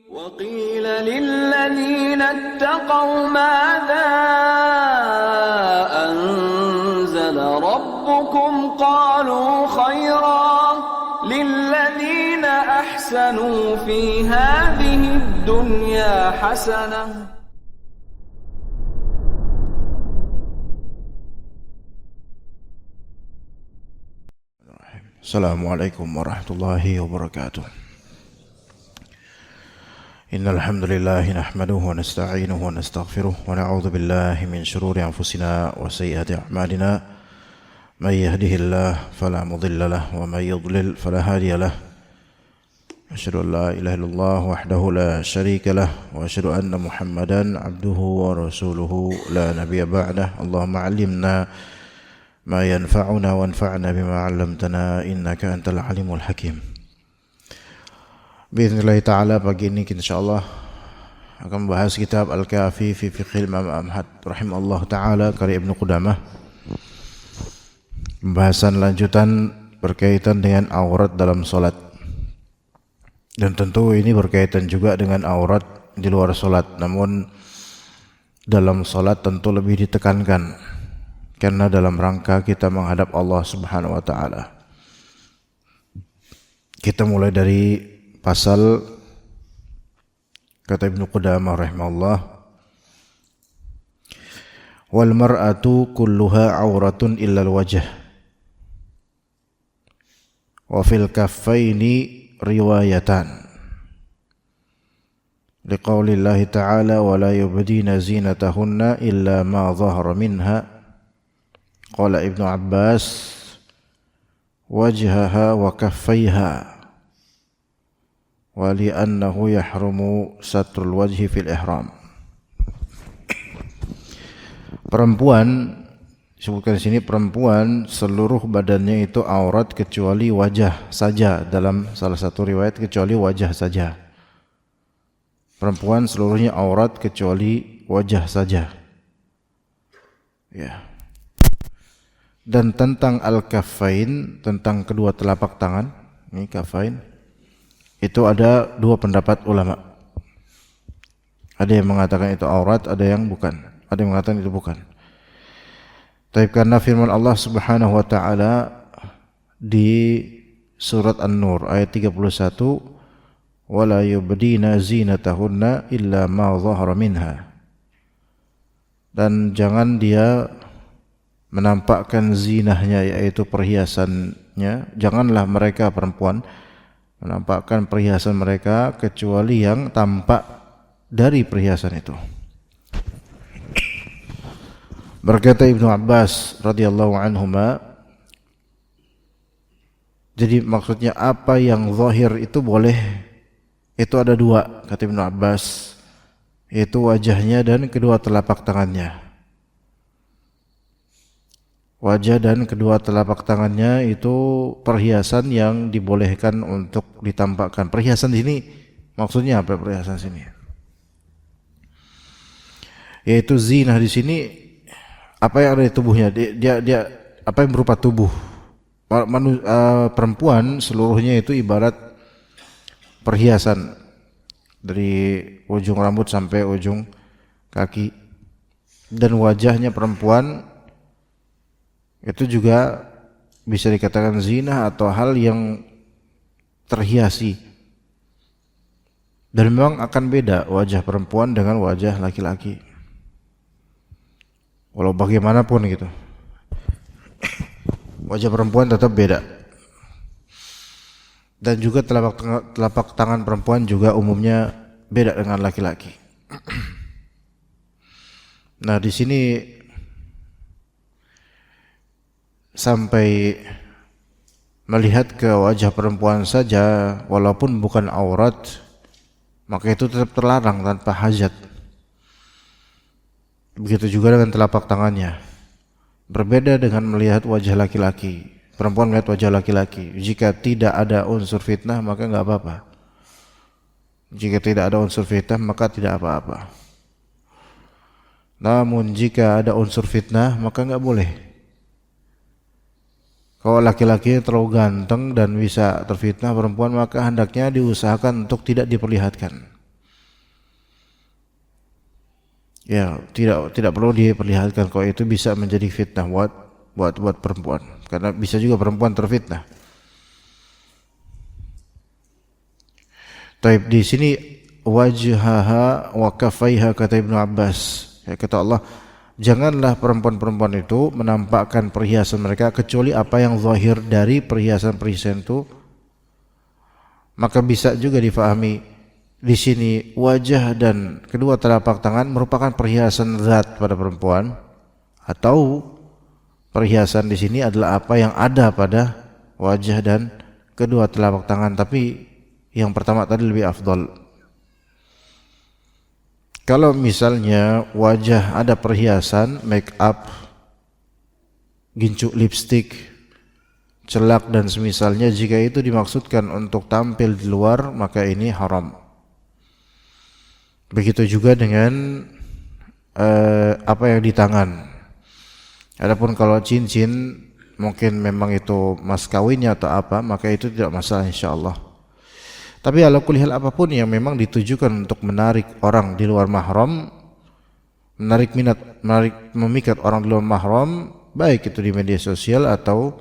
وقيل للذين اتقوا ماذا أنزل ربكم قالوا خيرا للذين أحسنوا في هذه الدنيا حسنة. Assalamualaikum warahmatullahi wabarakatuh. Innal hamdalillah nahmaduhu wa nasta'inuhu wa nastaghfiruh wa na'udzu billahi min shururi anfusina wa sayyiati a'malina. May yahdihillahu fala mudilla lahu wa may yudlil fala hadiya lahu. Asyhadu an la ilaha illallah wahdahu la syarika lahu wa asyhadu anna Muhammadan 'abduhu wa rasuluhu la nabiyya ba'dahu. Allahumma 'allimna ma yanfa'una wanfa'na bima 'allamtana innaka antal alimul hakim. Bismillah ta'ala, pagi ini insyaallah akan membahas kitab Al-Kafi fi Fiqhil Imam Ahmad rahimallahu ta'ala karya Ibnu Qudamah. Pembahasan lanjutan berkaitan dengan aurat dalam salat. Dan tentu ini berkaitan juga dengan aurat di luar salat, namun dalam salat tentu lebih ditekankan karena dalam rangka kita menghadap Allah Subhanahu wa taala. Kita mulai dari pasal kata Ibnu Qudamah rahimahullah, wal mar'atu kulluha auratun illa al-wajh wa fil kaffaini riwayatan liqaulillahi ta'ala wa la yubdina zinatahunna illa ma dhahara minha. Qala Ibnu Abbas wajhaha wa kaffaiha wa li'annahu yahrumu satrul wajhi fil ihram. Perempuan, disebutkan di sini perempuan seluruh badannya itu aurat kecuali wajah saja, dalam salah satu riwayat kecuali wajah saja. Perempuan seluruhnya aurat kecuali wajah saja. Ya. Dan tentang al-kaffain, tentang kedua telapak tangan, ini kaffain, itu ada dua pendapat ulama. Ada yang mengatakan itu aurat, ada yang bukan. Ada yang mengatakan itu bukan. Tapi karena firman Allah Subhanahu wa taala di surat An-Nur ayat 31, wala yubdina zinatahunna illa ma dhahara minha. Dan jangan dia menampakkan zinahnya, yaitu perhiasannya. Janganlah mereka perempuan menampakkan perhiasan mereka kecuali yang tampak dari perhiasan itu. Berkata Ibnu Abbas radhiyallahu anhuma, jadi maksudnya apa yang zahir itu boleh, itu ada dua, kata Ibnu Abbas, yaitu wajahnya dan kedua telapak tangannya. Wajah dan kedua telapak tangannya itu perhiasan yang dibolehkan untuk ditampakkan. Perhiasan di sini maksudnya apa? Perhiasan sini, yaitu zinah di sini apa yang ada di tubuhnya. Dia apa yang berupa tubuh. Perempuan seluruhnya itu ibarat perhiasan dari ujung rambut sampai ujung kaki. Dan wajahnya perempuan itu juga bisa dikatakan zina atau hal yang terhiasi. Dan memang akan beda wajah perempuan dengan wajah laki-laki, walau bagaimanapun gitu, wajah perempuan tetap beda. Dan juga telapak tangan perempuan juga umumnya beda dengan laki-laki. Nah, di sini sampai melihat ke wajah perempuan saja walaupun bukan aurat, maka itu tetap terlarang tanpa hajat. Begitu juga dengan telapak tangannya. Berbeda dengan melihat wajah laki-laki. Perempuan melihat wajah laki-laki, jika tidak ada unsur fitnah maka enggak apa-apa. Jika tidak ada unsur fitnah maka tidak apa-apa. Namun jika ada unsur fitnah maka enggak boleh. Kalau laki-laki terlalu ganteng dan bisa terfitnah perempuan, maka hendaknya diusahakan untuk tidak diperlihatkan. Ya, tidak perlu diperlihatkan kalau itu bisa menjadi fitnah buat perempuan. Karena bisa juga perempuan terfitnah. Taib di sini wajhaha wa kafaiha kata Ibnu Abbas. Ya, kata Allah, janganlah perempuan-perempuan itu menampakkan perhiasan mereka kecuali apa yang zahir dari perhiasan-perhiasan itu. Maka bisa juga difahami di sini wajah dan kedua telapak tangan merupakan perhiasan zat pada perempuan, atau perhiasan di sini adalah apa yang ada pada wajah dan kedua telapak tangan, tapi yang pertama tadi lebih afdal. Kalau misalnya wajah ada perhiasan, make up, gincu lipstick, celak dan semisalnya, jika itu dimaksudkan untuk tampil di luar maka ini haram. Begitu juga dengan apa yang di tangan. Adapun kalau cincin mungkin memang itu mas kawinnya atau apa, maka itu tidak masalah insyaallah. Tapi ala kulli hal apapun yang memang ditujukan untuk menarik orang di luar mahram, memikat orang di luar mahram, baik itu di media sosial atau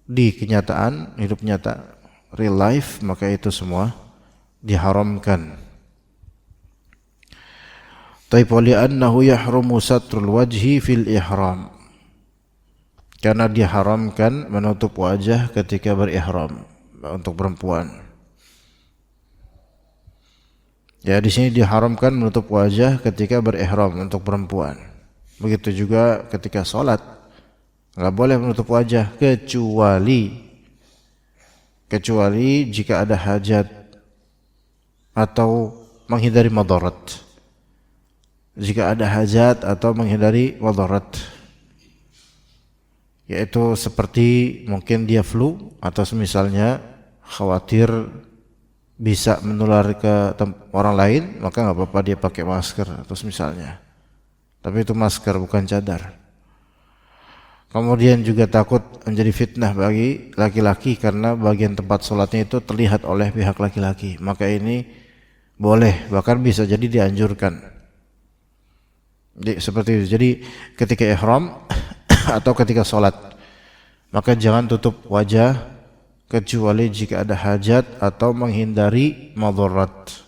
di kenyataan hidup nyata, real life, maka itu semua diharamkan. Taib li'annahu yahrumu satrul wajhi fil ihram, karena diharamkan menutup wajah ketika berihram untuk perempuan. Ya, di sini diharamkan menutup wajah ketika berihram untuk perempuan. Begitu juga ketika sholat, nggak boleh menutup wajah kecuali jika ada hajat atau menghindari madarat. Jika ada hajat atau menghindari madarat, yaitu seperti mungkin dia flu atau semisalnya, khawatir bisa menular ke orang lain, maka nggak apa-apa dia pakai masker atau semisalnya. Tapi itu masker bukan cadar. Kemudian juga takut menjadi fitnah bagi laki-laki karena bagian tempat sholatnya itu terlihat oleh pihak laki-laki, maka ini boleh, bahkan bisa jadi dianjurkan. Seperti itu. Jadi ketika ihram atau ketika sholat, maka jangan tutup wajah kecuali jika ada hajat atau menghindari madarat.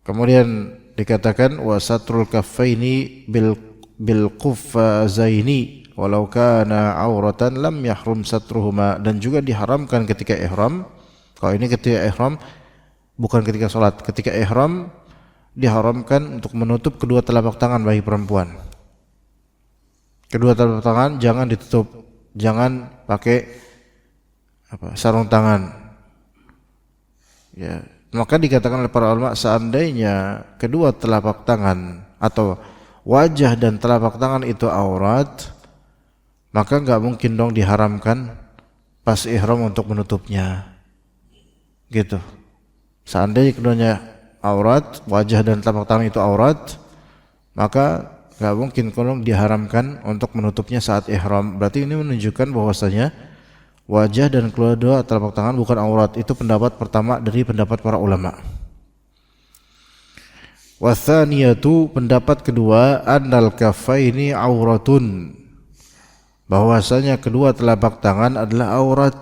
Kemudian dikatakan wasatrul kaffaini bil quffazaini walau kana auratan lam yahrum satruhuma, dan juga diharamkan ketika ihram. Kalau ini ketika ihram, bukan ketika sholat. Ketika ihram diharamkan untuk menutup kedua telapak tangan bagi perempuan. Kedua telapak tangan jangan ditutup, jangan pakai sarung tangan. Ya, maka dikatakan oleh para ulama, seandainya kedua telapak tangan atau wajah dan telapak tangan itu aurat, maka enggak mungkin dong diharamkan pas ihram untuk menutupnya. Gitu. Seandainya keduanya aurat, wajah dan telapak tangan itu aurat, maka enggak mungkin kalau diharamkan untuk menutupnya saat ihram. Berarti ini menunjukkan bahwasanya wajah dan kedua telapak tangan bukan aurat. Itu pendapat pertama dari pendapat para ulama. Wathaniyatu, pendapat kedua, annal kaffaini auratun, bahwasanya kedua telapak tangan adalah aurat,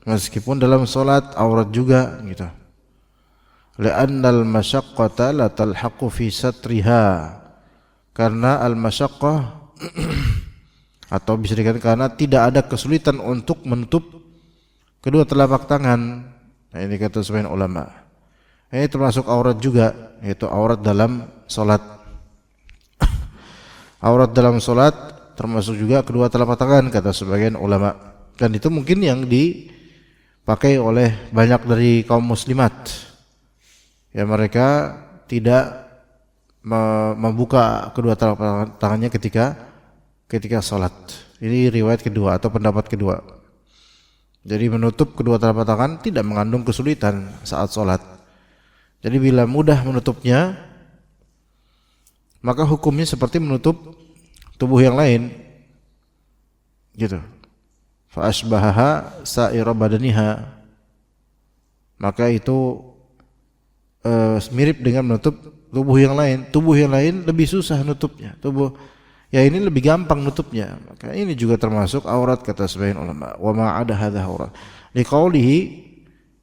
meskipun dalam salat aurat juga gitu. Li'annal masyaqqata la talhaqu fi satriha, karena al-masyaqqah atau bisa dikatakan karena tidak ada kesulitan untuk menutup kedua telapak tangan. Nah, ini kata sebagian ulama. Ini termasuk aurat juga, yaitu aurat dalam salat. Aurat dalam salat termasuk juga kedua telapak tangan kata sebagian ulama. Dan itu mungkin yang dipakai oleh banyak dari kaum muslimat. Ya, mereka tidak membuka kedua telapak tangannya ketika salat. Ini riwayat kedua atau pendapat kedua. Jadi menutup kedua telapak tangan tidak mengandung kesulitan saat salat. Jadi bila mudah menutupnya, maka hukumnya seperti menutup tubuh yang lain. Gitu. Fa asbahaha sa'ira badaniha. Maka itu mirip dengan menutup tubuh yang lain. Tubuh yang lain lebih susah nutupnya. Tubuh ya ini lebih gampang nutupnya. Maka ini juga termasuk aurat kata sebagian ulama. Wa ma ada hadza aurat. Liqaulihi,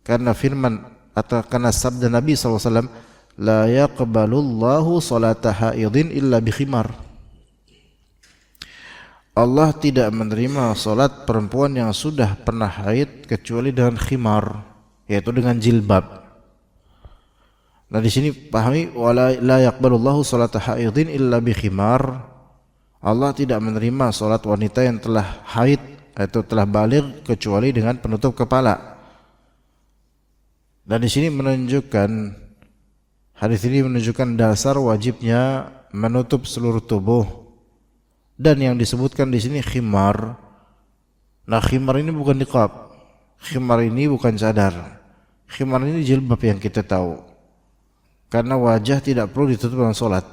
karena firman atau karena sabda Nabi SAW, la yaqbalullahu salata haidin illa bi khimar. Allah tidak menerima salat perempuan yang sudah pernah haid kecuali dengan khimar, yaitu dengan jilbab. Nah di sini pahami wala la yaqbalullahu salata haidin illa bi khimar. Allah tidak menerima salat wanita yang telah haid atau telah baligh kecuali dengan penutup kepala. Dan di sini menunjukkan, hadis ini menunjukkan dasar wajibnya menutup seluruh tubuh. Dan yang disebutkan di sini khimar. Nah, khimar ini bukan niqab. Khimar ini bukan cadar. Khimar ini jilbab yang kita tahu. Karena wajah tidak perlu ditutup dengan salat.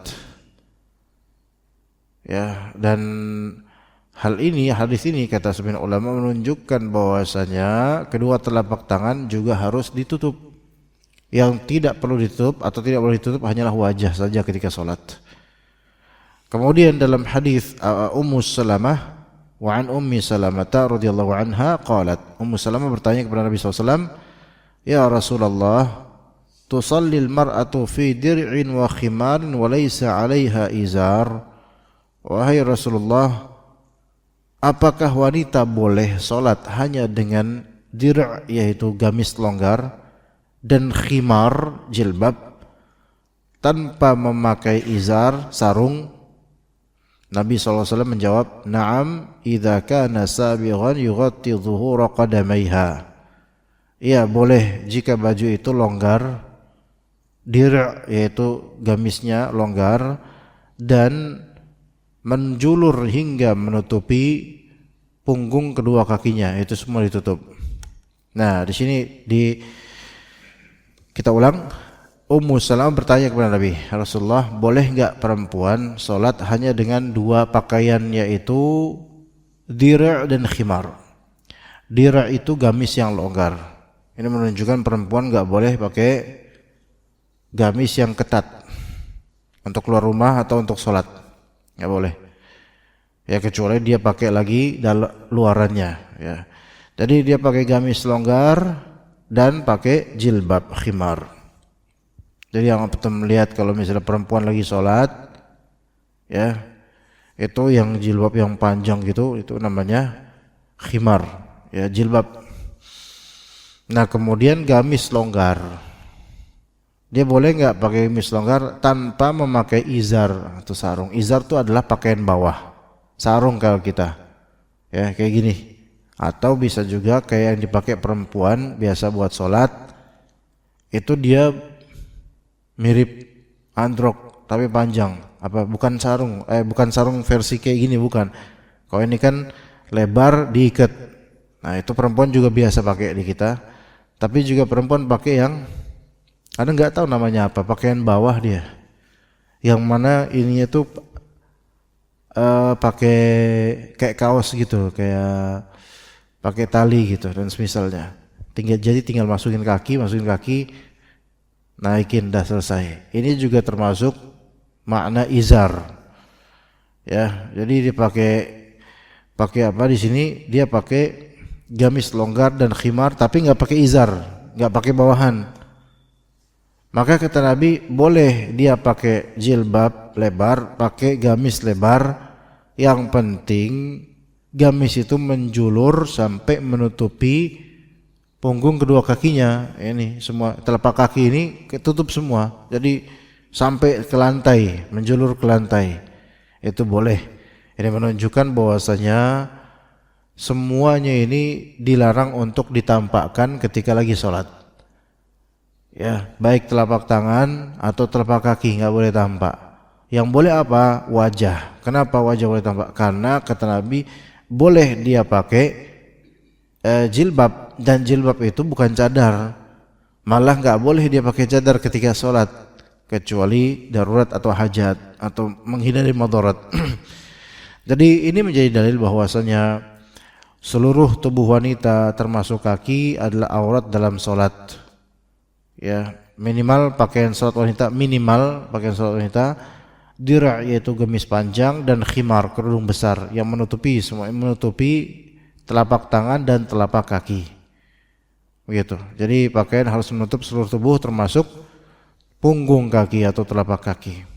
Ya, dan hal ini, hadis ini kata sebagian ulama menunjukkan bahwasanya kedua telapak tangan juga harus ditutup. Yang tidak perlu ditutup atau tidak boleh ditutup hanyalah wajah saja ketika salat. Kemudian dalam hadis Ummu Salamah, wa an Ummi Salamah radhiyallahu anha qalat, Ummu Salamah bertanya kepada Nabi SAW, ya Rasulullah, tusalli al-mar'atu fi dir'in wa khimarin wa laysa 'alayha izar. Wahai Rasulullah, apakah wanita boleh salat hanya dengan dir' yaitu gamis longgar dan khimar jilbab tanpa memakai izar sarung? Nabi SAW menjawab, na'am idza kana sabighan yughatti dhuhura qadamaiha. Ya, boleh jika baju itu longgar, dir' yaitu gamisnya longgar dan menjulur hingga menutupi punggung kedua kakinya, itu semua ditutup. Nah, di sini kita ulang. Ummu Salamah bertanya kepada Nabi, Rasulullah, boleh enggak perempuan salat hanya dengan dua pakaian, yaitu dir' dan khimar. Dir' itu gamis yang longgar. Ini menunjukkan perempuan enggak boleh pakai gamis yang ketat untuk keluar rumah atau untuk salat. Enggak boleh. Ya kecuali dia pakai lagi luarannya, ya. Jadi dia pakai gamis longgar dan pakai jilbab khimar. Jadi yang kita melihat kalau misalnya perempuan lagi sholat, ya itu yang jilbab yang panjang gitu, itu namanya khimar, ya jilbab. Nah kemudian gamis longgar, dia boleh nggak pakai gamis longgar tanpa memakai izar atau sarung? Izar itu adalah pakaian bawah, sarung kalau kita, ya kayak gini. Atau bisa juga kayak yang dipakai perempuan biasa buat sholat, itu dia mirip androk tapi panjang, bukan sarung versi kayak gini, bukan. Kalau ini kan lebar diikat. Nah itu perempuan juga biasa pakai di kita. Tapi juga perempuan pakai yang ada nggak tahu namanya apa, pakaian bawah dia, yang mana ininya tuh pakai kayak kaos gitu, kayak pakai tali gitu dan semisalnya. Tinggal masukin kaki, naikin, dah selesai. Ini juga termasuk makna izar. Ya, jadi dia pakai apa di sini? Dia pakai gamis longgar dan khimar tapi enggak pakai izar, enggak pakai bawahan. Maka kata Nabi, boleh dia pakai jilbab lebar, pakai gamis lebar, yang penting gamis itu menjulur sampai menutupi punggung kedua kakinya. Ini semua telapak kaki ini ketutup semua, jadi sampai ke lantai, menjulur ke lantai, itu boleh. Ini menunjukkan bahwasanya semuanya ini dilarang untuk ditampakkan ketika lagi sholat, ya baik telapak tangan atau telapak kaki nggak boleh tampak. Yang boleh apa? Wajah. Kenapa wajah boleh tampak? Karena kata Nabi boleh dia pakai jilbab, dan jilbab itu bukan cadar. Malah nggak boleh dia pakai cadar ketika sholat kecuali darurat atau hajat atau menghindari madarat. Jadi ini menjadi dalil bahwasanya seluruh tubuh wanita termasuk kaki adalah aurat dalam sholat. Ya, Minimal pakaian salat wanita, dir' yaitu gamis panjang, dan khimar, kerudung besar yang menutupi semua, menutupi telapak tangan dan telapak kaki. Begitu. Jadi pakaian harus menutup seluruh tubuh termasuk punggung kaki atau telapak kaki.